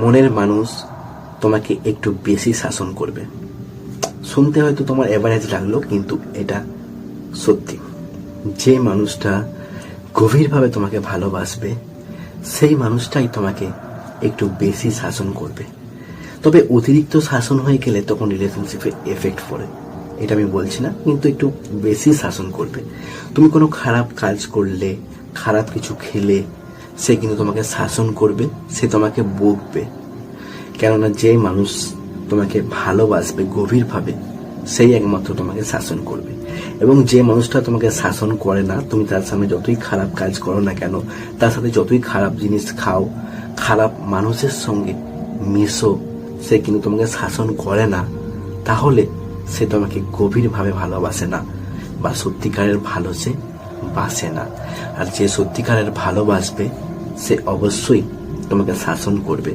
মনের মানুষ তোমাকে একটু বেশি শাসন করবে। শুনতে হয়তো তোমার এভারেজ লাগলো, কিন্তু এটা সত্যি। যে মানুষটা গভীরভাবে তোমাকে ভালোবাসবে সেই মানুষটাই তোমাকে একটু বেশি শাসন করবে। তবে অতিরিক্ত শাসন হয়ে গেলে তখন রিলেশনশিপে এফেক্ট পড়ে, এটা আমি বলছি না, কিন্তু একটু বেশি শাসন করবে। তুমি কোনো খারাপ কাজ করলে, খারাপ কিছু খেলে সে কিন্তু তোমাকে শাসন করবে, সে তোমাকে বকবে। কেননা যে মানুষ তোমাকে ভালোবাসবে গভীরভাবে সেই একমাত্র তোমাকে শাসন করবে। এবং যে মানুষটা তোমাকে শাসন করে না, তুমি তার সামনে যতই খারাপ কাজ করো না কেন, তার সাথে যতই খারাপ জিনিস খাও, খারাপ মানুষের সঙ্গে মিশো, সে কিন্তু তোমাকে শাসন করে না, তাহলে সে তোমাকে গভীরভাবে ভালোবাসে না বা সত্যিকারের ভালোসে বাসে না। আর যে সত্যিকারের ভালোবাসবে সে অবশ্যই তোমাকে শাসন করবে।